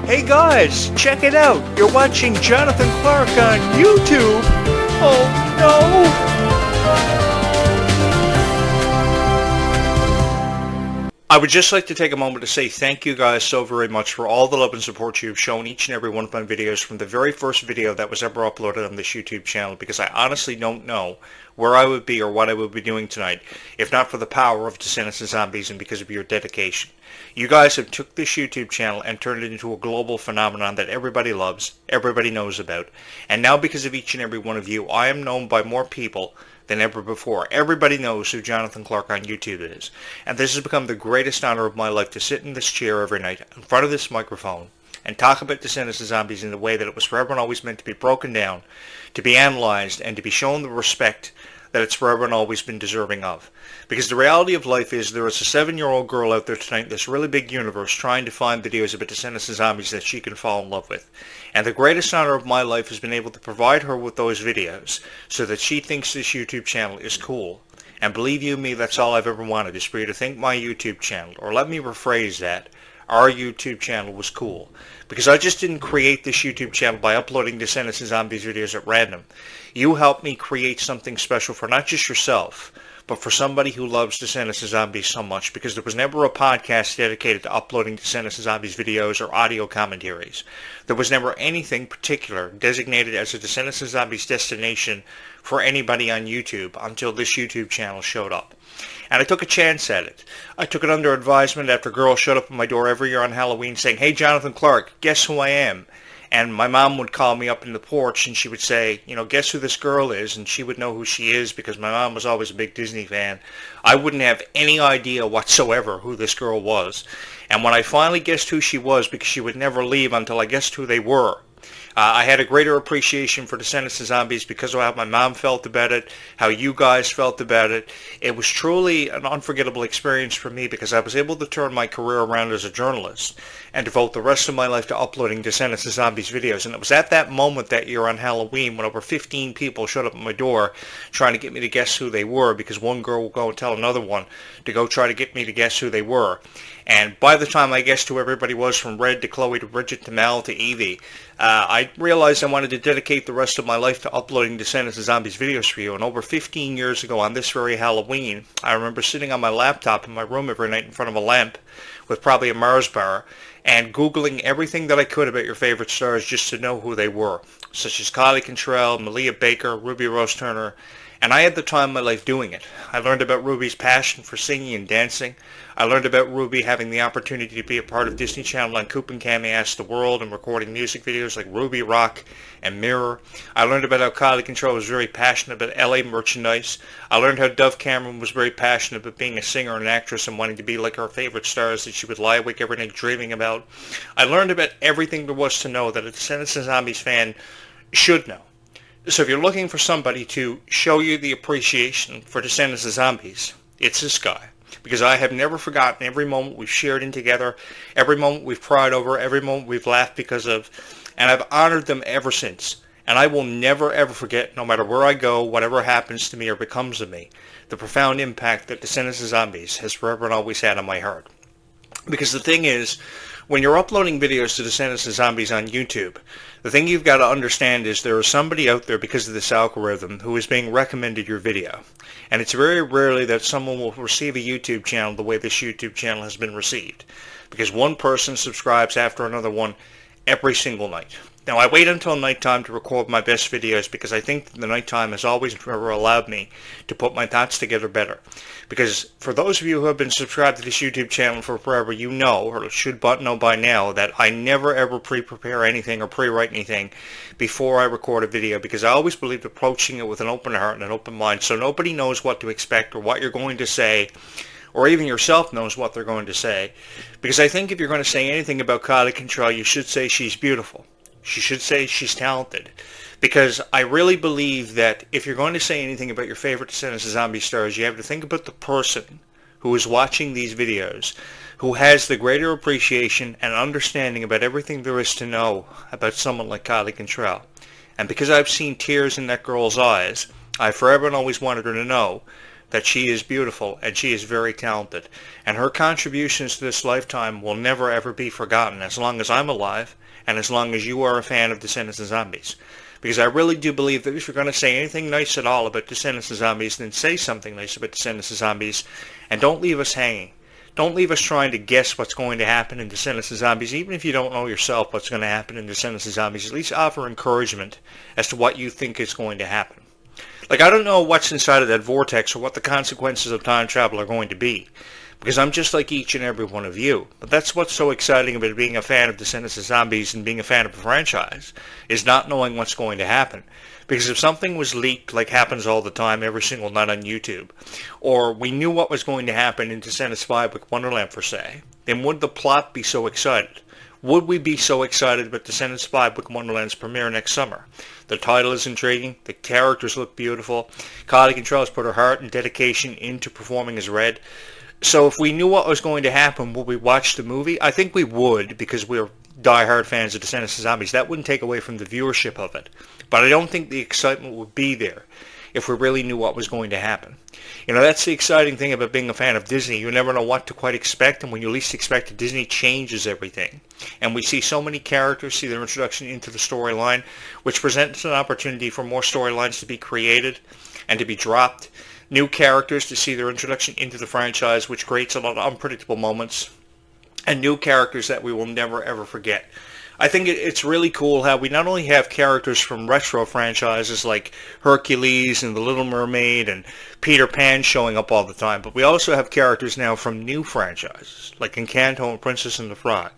Hey guys, check it out. You're watching Jonathan Clarke on YouTube. Oh no. I would just like to take a moment to say thank you guys so very much for all the love and support you've shown each and every one of my videos from the very first video that was ever uploaded on this YouTube channel, because I honestly don't know where I would be or what I would be doing tonight if not for the power of Descendants and Zombies and because of your dedication. You guys have took this YouTube channel and turned it into a global phenomenon that everybody loves, everybody knows about, and now because of each and every one of you, I am known by more people than ever before. Everybody knows who Jonathan Clarke on YouTube is, and this has become the greatest honor of my life to sit in this chair every night in front of this microphone and talk about Descendants and Zombies in the way that it was forever and always meant to be broken down, to be analyzed, and to be shown the respect that it's forever and always been deserving of. Because the reality of life is there is a 7-year-old girl out there tonight in this really big universe trying to find videos about Descendants and Zombies that she can fall in love with. And the greatest honor of my life has been able to provide her with those videos so that she thinks this YouTube channel is cool. And believe you me, that's all I've ever wanted, is for you to think my YouTube channel, or let me rephrase that, our YouTube channel was cool. Because I just didn't create this YouTube channel by uploading Descendants and Zombies videos at random. You helped me create something special for not just yourself, but for somebody who loves Descendants and Zombies so much, because there was never a podcast dedicated to uploading Descendants and Zombies videos or audio commentaries. There was never anything particular designated as a Descendants and Zombies destination for anybody on YouTube until this YouTube channel showed up. And I took a chance at it. I took it under advisement after girls showed up at my door every year on Halloween saying, "Hey Jonathan Clarke, guess who I am?" And my mom would call me up in the porch and she would say, you know, guess who this girl is? And she would know who she is because my mom was always a big Disney fan. I wouldn't have any idea whatsoever who this girl was. And when I finally guessed who she was, because she would never leave until I guessed who they were, I had a greater appreciation for Descendants and Zombies because of how my mom felt about it, how you guys felt about it. It was truly an unforgettable experience for me because I was able to turn my career around as a journalist and devote the rest of my life to uploading Descendants and Zombies videos. And it was at that moment that year on Halloween when over 15 people showed up at my door trying to get me to guess who they were, because one girl would go and tell another one to go try to get me to guess who they were. And by the time I guessed who everybody was, from Red to Chloe to Bridget to Mel to Evie, I realized I wanted to dedicate the rest of my life to uploading Descendants and Zombies videos for you. And over 15 years ago on this very Halloween, I remember sitting on my laptop in my room every night in front of a lamp with probably a Mars bar and Googling everything that I could about your favorite stars just to know who they were, such as Kylie Cantrall, Malia Baker, Ruby Rose Turner. And I had the time of my life doing it. I learned about Ruby's passion for singing and dancing. I learned about Ruby having the opportunity to be a part of Disney Channel on Coop and Cammy Ask the World and recording music videos like Ruby Rock and Mirror. I learned about how Kylie Cantrall was very passionate about LA merchandise. I learned how Dove Cameron was very passionate about being a singer and actress and wanting to be like her favorite stars that she would lie awake every night dreaming about. I learned about everything there was to know that a Descendants and Zombies fan should know. So if you're looking for somebody to show you the appreciation for Descendants and Zombies, it's this guy. Because I have never forgotten every moment we've shared in together, every moment we've cried over, every moment we've laughed because of, and I've honored them ever since. And I will never ever forget, no matter where I go, whatever happens to me or becomes of me, the profound impact that Descendants and Zombies has forever and always had on my heart. Because the thing is, when you're uploading videos to Descendants and Zombies on YouTube, the thing you've got to understand is there is somebody out there because of this algorithm who is being recommended your video. And it's very rarely that someone will receive a YouTube channel the way this YouTube channel has been received. Because one person subscribes after another one every single night. Now I wait until nighttime to record my best videos because I think that the nighttime has always never allowed me to put my thoughts together better. Because for those of you who have been subscribed to this YouTube channel for forever, you know, or should know by now, that I never ever pre-prepare anything or pre-write anything before I record a video, because I always believe approaching it with an open heart and an open mind so nobody knows what to expect or what you're going to say, or even yourself knows what they're going to say. Because I think if you're going to say anything about Kylie Cantrall, you should say she's beautiful. You should say she's talented. Because I really believe that if you're going to say anything about your favorite Descendants and Zombie stars, you have to think about the person who is watching these videos, who has the greater appreciation and understanding about everything there is to know about someone like Kylie Cantrall. And because I've seen tears in that girl's eyes, I forever and always wanted her to know that she is beautiful and she is very talented. And her contributions to this lifetime will never ever be forgotten as long as I'm alive and as long as you are a fan of Descendants and Zombies. Because I really do believe that if you're going to say anything nice at all about Descendants and Zombies, then say something nice about Descendants and Zombies, and don't leave us hanging. Don't leave us trying to guess what's going to happen in Descendants and Zombies, even if you don't know yourself what's going to happen in Descendants and Zombies. At least offer encouragement as to what you think is going to happen. Like, I don't know what's inside of that vortex or what the consequences of time travel are going to be, because I'm just like each and every one of you. But that's what's so exciting about being a fan of Descendants and Zombies and being a fan of a franchise, is not knowing what's going to happen. Because if something was leaked, like happens all the time every single night on YouTube, or we knew what was going to happen in Descendants 5 with Wonderland, per se, then would the plot be so excited? Would we be so excited about Descendants 5 with Wonderland's premiere next summer? The title is intriguing, the characters look beautiful, Kylie Cantrall has put her heart and dedication into performing as Red. So if we knew what was going to happen, would we watch the movie? I think we would, because we're diehard fans of Descendants and Zombies. That wouldn't take away from the viewership of it. But I don't think the excitement would be there if we really knew what was going to happen. You know, that's the exciting thing about being a fan of Disney. You never know what to quite expect, and when you least expect it, Disney changes everything. And we see so many characters see their introduction into the storyline, which presents an opportunity for more storylines to be created and to be dropped. New characters to see their introduction into the franchise, which creates a lot of unpredictable moments, and new characters that we will never ever forget. I think it's really cool how we not only have characters from retro franchises like Hercules and The Little Mermaid and Peter Pan showing up all the time, but we also have characters now from new franchises like Encanto and Princess and the Frog.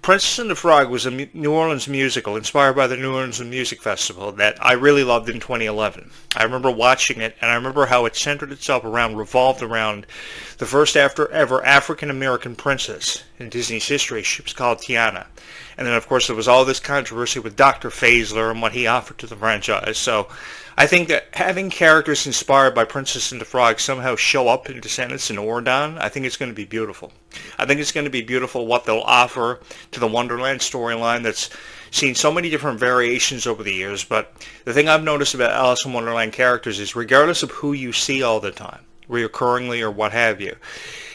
Princess and the Frog was a New Orleans musical inspired by the New Orleans Music Festival that I really loved in 2011. I remember watching it, and I remember how it centered itself around, revolved around the first ever African-American princess in Disney's history. She was called Tiana. And then, of course, there was all this controversy with Dr. Faisler and what he offered to the franchise. So I think that having characters inspired by Princess and the Frog somehow show up in Descendants and Ordon, I think it's going to be beautiful. I think it's going to be beautiful what they'll offer to the Wonderland storyline that's seen so many different variations over the years. But the thing I've noticed about Alice in Wonderland characters is regardless of who you see all the time, reoccurringly or what have you,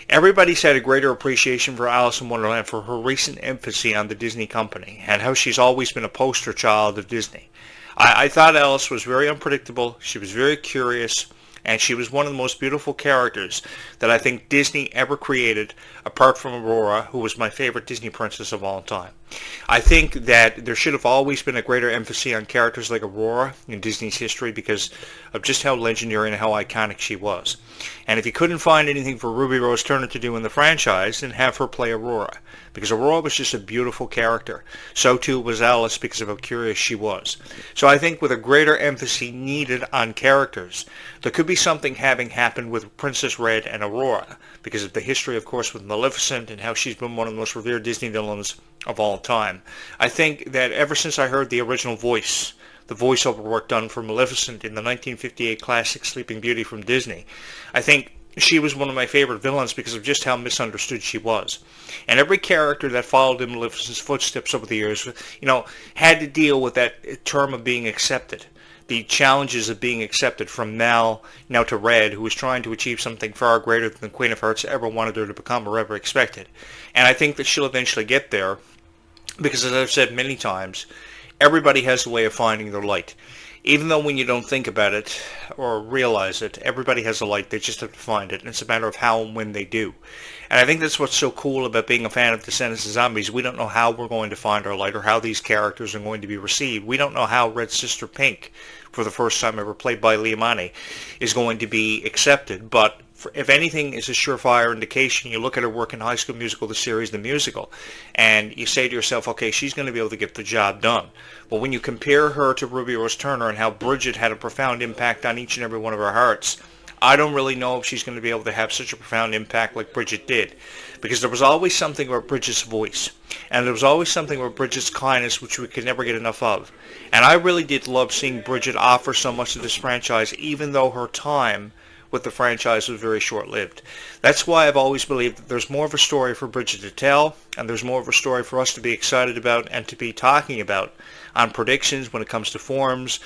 everybody's had a greater appreciation for Alice in Wonderland for her recent emphasis on the Disney company and how she's always been a poster child of Disney. I thought Alice was very unpredictable, she was very curious, and she was one of the most beautiful characters that I think Disney ever created, apart from Aurora, who was my favorite Disney princess of all time. I think that there should have always been a greater emphasis on characters like Aurora in Disney's history because of just how legendary and how iconic she was. And if you couldn't find anything for Ruby Rose Turner to do in the franchise, then have her play Aurora, because Aurora was just a beautiful character. So too was Alice because of how curious she was. So I think with a greater emphasis needed on characters, there could be something having happened with Princess Red and Aurora, because of the history, of course, with Maleficent and how she's been one of the most revered Disney villains of all time. I think that ever since I heard the original voice, the voiceover work done for Maleficent in the 1958 classic Sleeping Beauty from Disney, I think she was one of my favorite villains because of just how misunderstood she was. And every character that followed in Maleficent's footsteps over the years, had to deal with that term of being accepted. The challenges of being accepted from now to Red, who was trying to achieve something far greater than the Queen of Hearts ever wanted her to become or ever expected. And I think that she'll eventually get there because, as I've said many times, everybody has a way of finding their light. Even though when you don't think about it or realize it, everybody has a light. They just have to find it, and it's a matter of how and when they do. And I think that's what's so cool about being a fan of Descendants and Zombies. We don't know how we're going to find our light or how these characters are going to be received. We don't know how Red's sister Pink, for the first time ever played by Liamani, is going to be accepted. But if anything is a surefire indication, you look at her work in High School Musical, the series, the musical, and you say to yourself, okay, she's going to be able to get the job done. But when you compare her to Ruby Rose Turner and how Bridget had a profound impact on each and every one of our hearts, I don't really know if she's going to be able to have such a profound impact like Bridget did. Because there was always something about Bridget's voice. And there was always something about Bridget's kindness which we could never get enough of. And I really did love seeing Bridget offer so much to this franchise, even though her time with the franchise was very short-lived. That's why I've always believed that there's more of a story for Bridget to tell, and there's more of a story for us to be excited about and to be talking about on predictions when it comes to forums,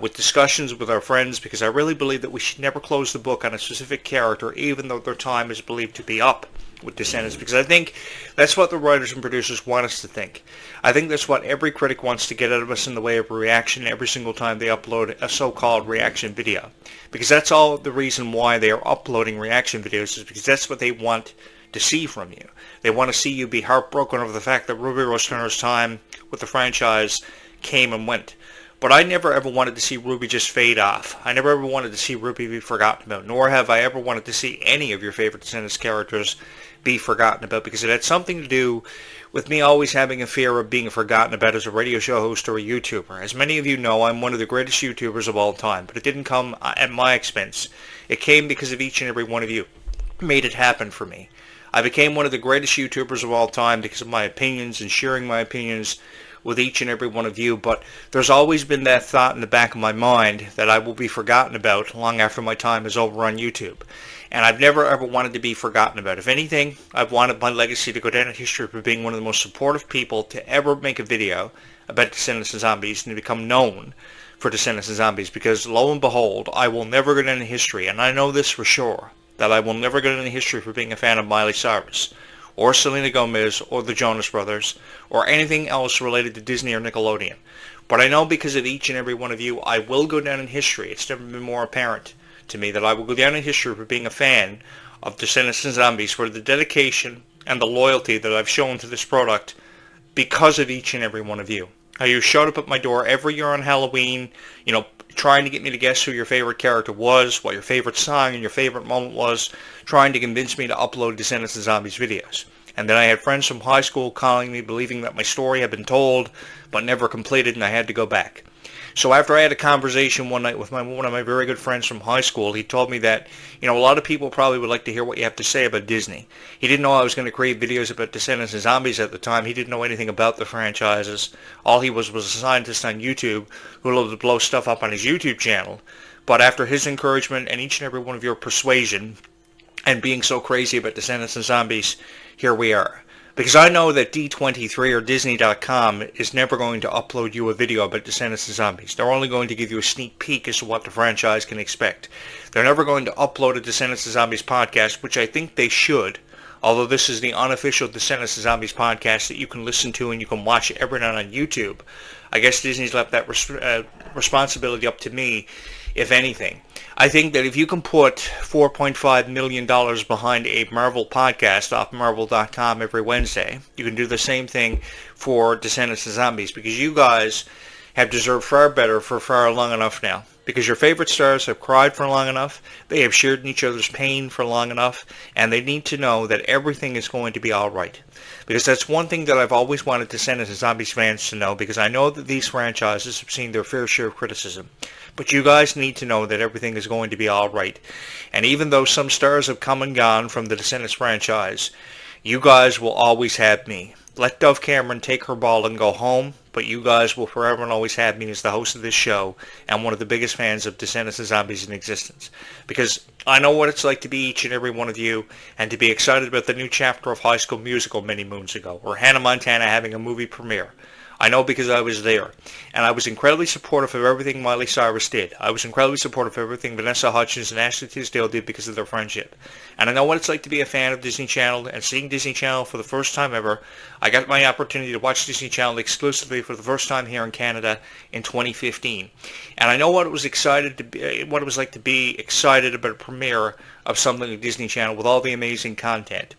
with discussions with our friends, because I really believe that we should never close the book on a specific character, even though their time is believed to be up with Descendants, because I think that's what the writers and producers want us to think. I think that's what every critic wants to get out of us in the way of reaction every single time they upload a so-called reaction video, because that's all the reason why they are uploading reaction videos, is because that's what they want to see from you. They want to see you be heartbroken over the fact that Ruby Rose Turner's time with the franchise came and went. But I never ever wanted to see Ruby just fade off. I never ever wanted to see Ruby be forgotten about, nor have I ever wanted to see any of your favorite Descendants characters be forgotten about, because it had something to do with me always having a fear of being forgotten about as a radio show host or a YouTuber. As many of you know, I'm one of the greatest YouTubers of all time, but it didn't come at my expense. It came because of each and every one of you who made it happen for me. I became one of the greatest YouTubers of all time because of my opinions and sharing my opinions with each and every one of you, but there's always been that thought in the back of my mind that I will be forgotten about long after my time is over on YouTube. And I've never ever wanted to be forgotten about. If anything, I've wanted my legacy to go down in history for being one of the most supportive people to ever make a video about Descendants and Zombies and to become known for Descendants and Zombies, because lo and behold, I will never go down in history, and I know this for sure, that I will never go down in history for being a fan of Miley Cyrus, or Selena Gomez, or the Jonas Brothers, or anything else related to Disney or Nickelodeon. But I know because of each and every one of you, I will go down in history. It's never been more apparent to me that I will go down in history for being a fan of Descendants and Zombies, for the dedication and the loyalty that I've shown to this product because of each and every one of you. How you showed up at my door every year on Halloween, trying to get me to guess who your favorite character was, what your favorite song and your favorite moment was, trying to convince me to upload Descendants and Zombies videos. And then I had friends from high school calling me, believing that my story had been told, but never completed, and I had to go back. So after I had a conversation one night with one of my very good friends from high school, he told me that, a lot of people probably would like to hear what you have to say about Disney. He didn't know I was going to create videos about Descendants and Zombies at the time. He didn't know anything about the franchises. All he was a scientist on YouTube who loved to blow stuff up on his YouTube channel. But after his encouragement and each and every one of your persuasion and being so crazy about Descendants and Zombies, here we are. Because I know that D23 or Disney.com is never going to upload you a video about Descendants and Zombies. They're only going to give you a sneak peek as to what the franchise can expect. They're never going to upload a Descendants and Zombies podcast, which I think they should, although this is the unofficial Descendants and Zombies podcast that you can listen to and you can watch every night on YouTube. I guess Disney's left that responsibility up to me, if anything. I think that if you can put $4.5 million behind a Marvel podcast off Marvel.com every Wednesday, you can do the same thing for Descendants and Zombies, because you guys have deserved far better for far long enough now. Because your favorite stars have cried for long enough, they have shared in each other's pain for long enough, and they need to know that everything is going to be alright. Because that's one thing that I've always wanted Descendants and Zombies fans to know, because I know that these franchises have seen their fair share of criticism. But you guys need to know that everything is going to be alright. And even though some stars have come and gone from the Descendants franchise, you guys will always have me. Let Dove Cameron take her ball and go home, but you guys will forever and always have me as the host of this show and one of the biggest fans of Descendants and Zombies in existence. Because I know what it's like to be each and every one of you and to be excited about the new chapter of High School Musical many moons ago, or Hannah Montana having a movie premiere. I know because I was there. And I was incredibly supportive of everything Miley Cyrus did. I was incredibly supportive of everything Vanessa Hudgens and Ashley Tisdale did because of their friendship. And I know what it's like to be a fan of Disney Channel, and seeing Disney Channel for the first time ever. I got my opportunity to watch Disney Channel exclusively for the first time here in Canada in 2015. And I know what it was what it was like to be excited about a premiere of something like Disney Channel with all the amazing content.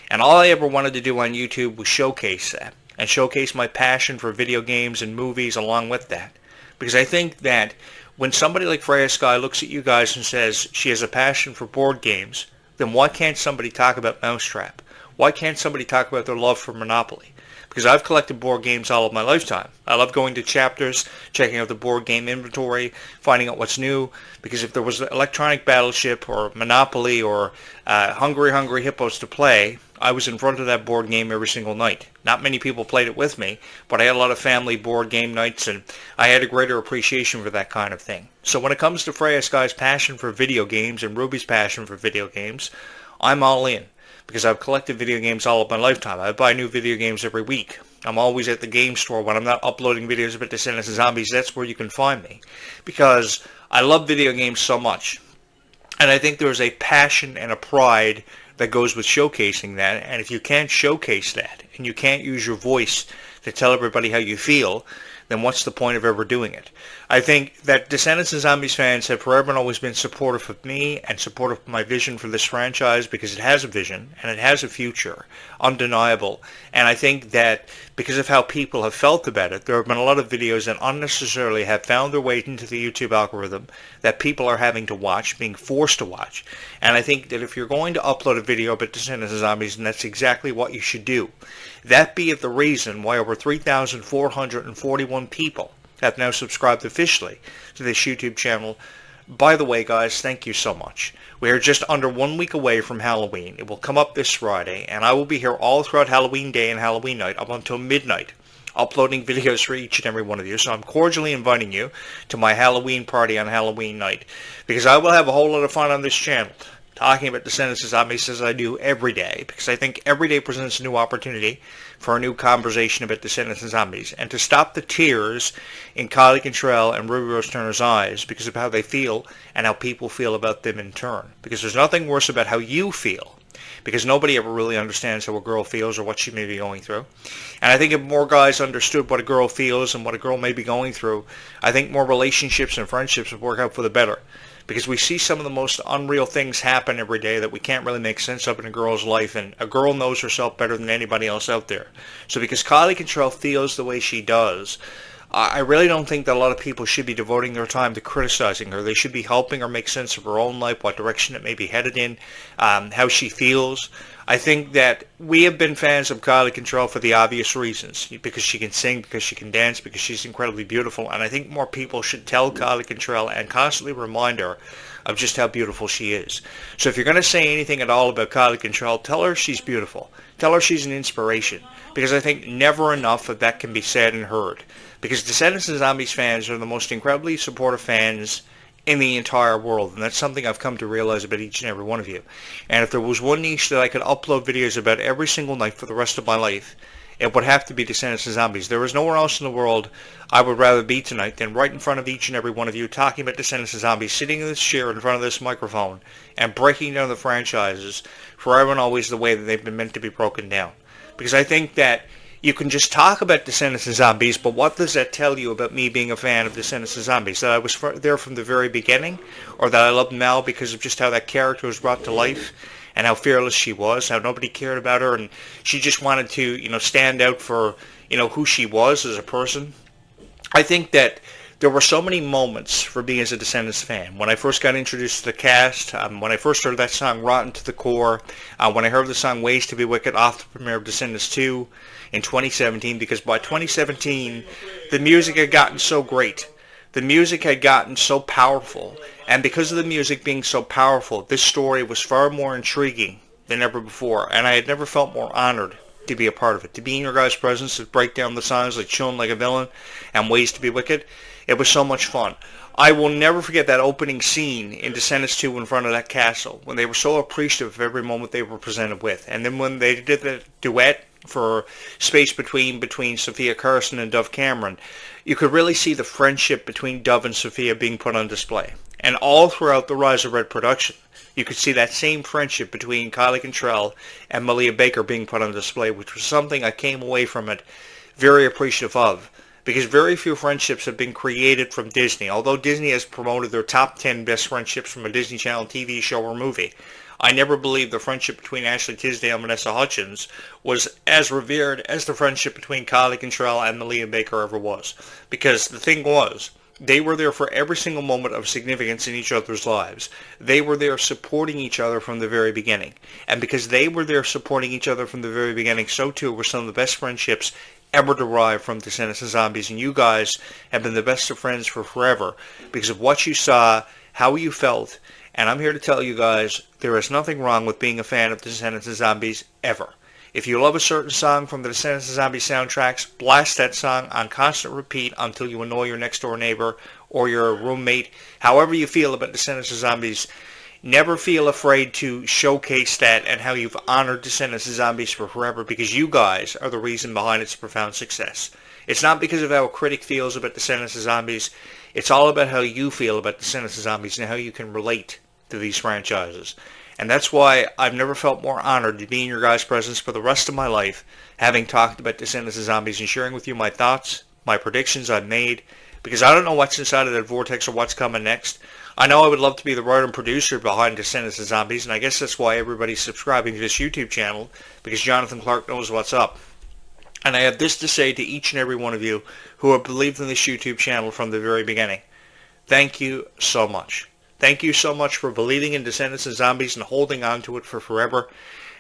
And all I ever wanted to do on YouTube was showcase that. And showcase my passion for video games and movies along with that. Because I think that when somebody like Freya Sky looks at you guys and says she has a passion for board games, then why can't somebody talk about Mousetrap? Why can't somebody talk about their love for Monopoly? Because I've collected board games all of my lifetime. I love going to chapters, checking out the board game inventory, finding out what's new. Because if there was Electronic Battleship or Monopoly or Hungry Hungry Hippos to play, I was in front of that board game every single night. Not many people played it with me, but I had a lot of family board game nights, and I had a greater appreciation for that kind of thing. So when it comes to Freya Sky's passion for video games and Ruby's passion for video games, I'm all in, because I've collected video games all of my lifetime. I buy new video games every week. I'm always at the game store when I'm not uploading videos about Descendants and Zombies. That's where you can find me, because I love video games so much. And I think there's a passion and a pride that goes with showcasing that. And if you can't showcase that, and you can't use your voice to tell everybody how you feel, then what's the point of ever doing it? I think that Descendants and Zombies fans have forever and always been supportive of me and supportive of my vision for this franchise, because it has a vision and it has a future, undeniable. And I think that because of how people have felt about it, there have been a lot of videos that unnecessarily have found their way into the YouTube algorithm that people are having to watch, being forced to watch. And I think that if you're going to upload a video about Descendants and Zombies, then that's exactly what you should do. That be the reason why over 3,441 people have now subscribed officially to this YouTube channel. By the way, guys, thank you so much. We are just under 1 week away from Halloween. It will come up this Friday, and I will be here all throughout Halloween Day and Halloween night up until midnight, uploading videos for each and every one of you. So I'm cordially inviting you to my Halloween party on Halloween night, because I will have a whole lot of fun on this channel, talking about Descendants and Zombies as I do every day, because I think every day presents a new opportunity for a new conversation about Descendants and Zombies, and to stop the tears in Kylie Cantrall and Ruby Rose Turner's eyes because of how they feel and how people feel about them in turn. Because there's nothing worse about how you feel, because nobody ever really understands how a girl feels or what she may be going through. And I think if more guys understood what a girl feels and what a girl may be going through, I think more relationships and friendships would work out for the better. Because we see some of the most unreal things happen every day that we can't really make sense of in a girl's life, and a girl knows herself better than anybody else out there. So because Kylie Cantrall feels the way she does, I really don't think that a lot of people should be devoting their time to criticizing her. They should be helping her make sense of her own life, what direction it may be headed in, how she feels. I think that we have been fans of Kylie Cantrall for the obvious reasons, because she can sing, because she can dance, because she's incredibly beautiful, and I think more people should tell Kylie Cantrall and constantly remind her of just how beautiful she is. So if you're going to say anything at all about Kylie Cantrall, tell her she's beautiful. Tell her she's an inspiration, because I think never enough of that can be said and heard. Because Descendants and Zombies fans are the most incredibly supportive fans in the entire world, and that's something I've come to realize about each and every one of you. And if there was one niche that I could upload videos about every single night for the rest of my life, it would have to be Descendants and Zombies. There is nowhere else in the world I would rather be tonight than right in front of each and every one of you, talking about Descendants and Zombies, sitting in this chair in front of this microphone, and breaking down the franchises forever and always the way that they've been meant to be broken down. Because I think that you can just talk about Descendants and Zombies, but what does that tell you about me being a fan of Descendants and Zombies? That I was there from the very beginning, or that I love Mel because of just how that character was brought to life, and how fearless she was, how nobody cared about her, and she just wanted to, stand out for, who she was as a person. I think that there were so many moments for me as a Descendants fan. When I first got introduced to the cast, when I first heard that song Rotten to the Core, when I heard the song Ways to be Wicked off the premiere of Descendants 2 in 2017, because by 2017, the music had gotten so great. The music had gotten so powerful, and because of the music being so powerful, this story was far more intriguing than ever before, and I had never felt more honored to be a part of it. To be in your guys' presence, to break down the songs like Chillin' Like a Villain and Ways to be Wicked, it was so much fun. I will never forget that opening scene in Descendants 2 in front of that castle, when they were so appreciative of every moment they were presented with. And then when they did the duet for Space Between Sophia Carson and Dove Cameron, you could really see the friendship between Dove and Sophia being put on display. And all throughout the Rise of Red production, you could see that same friendship between Kylie Cantrall and Malia Baker being put on display, which was something I came away from it very appreciative of. Because very few friendships have been created from Disney. Although Disney has promoted their top 10 best friendships from a Disney Channel TV show or movie, I never believed the friendship between Ashley Tisdale and Vanessa Hudgens was as revered as the friendship between Kylie Cantrall and Malia Baker ever was. Because the thing was, they were there for every single moment of significance in each other's lives. They were there supporting each other from the very beginning. And because they were there supporting each other from the very beginning, so too were some of the best friendships ever derived from Descendants and Zombies. And you guys have been the best of friends for forever because of what you saw, how you felt, And I'm here to tell you guys, there is nothing wrong with being a fan of Descendants of Zombies, ever. If you love a certain song from the Descendants of Zombies soundtracks, blast that song on constant repeat until you annoy your next door neighbor or your roommate. However you feel about Descendants of Zombies, never feel afraid to showcase that and how you've honored Descendants of Zombies for forever, because you guys are the reason behind its profound success. It's not because of how a critic feels about Descendants of Zombies. It's all about how you feel about Descendants of Zombies and how you can relate to these franchises. And that's why I've never felt more honored to be in your guys' presence for the rest of my life, having talked about Descendants of Zombies and sharing with you my thoughts, my predictions I've made, because I don't know what's inside of that vortex or what's coming next. I know I would love to be the writer and producer behind Descendants of Zombies, and I guess that's why everybody's subscribing to this YouTube channel, because Jonathan Clarke knows what's up. And I have this to say to each and every one of you who have believed in this YouTube channel from the very beginning. Thank you so much. Thank you so much for believing in Descendants of Zombies and holding on to it for forever.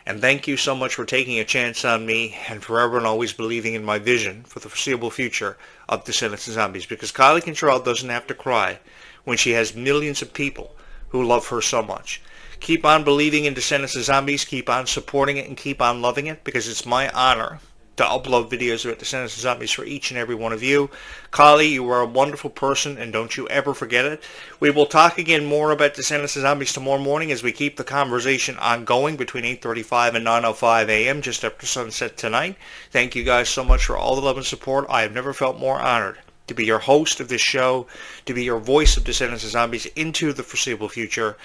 And thank you so much for taking a chance on me and forever and always believing in my vision for the foreseeable future of Descendants of Zombies. Because Kylie Cantrall doesn't have to cry when she has millions of people who love her so much. Keep on believing in Descendants of Zombies. Keep on supporting it and keep on loving it, because it's my honor to upload videos about Descendants of Zombies for each and every one of you. Kylie, you are a wonderful person, and don't you ever forget it. We will talk again more about Descendants of Zombies tomorrow morning as we keep the conversation ongoing between 8:35 and 9:05 a.m. just after sunset tonight. Thank you guys so much for all the love and support. I have never felt more honored to be your host of this show, to be your voice of Descendants of Zombies into the foreseeable future.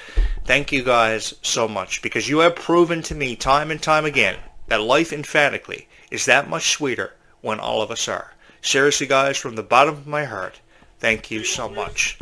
Thank you guys so much, because you have proven to me time and time again that life emphatically is that much sweeter when all of us are. Seriously guys, from the bottom of my heart, thank you so much.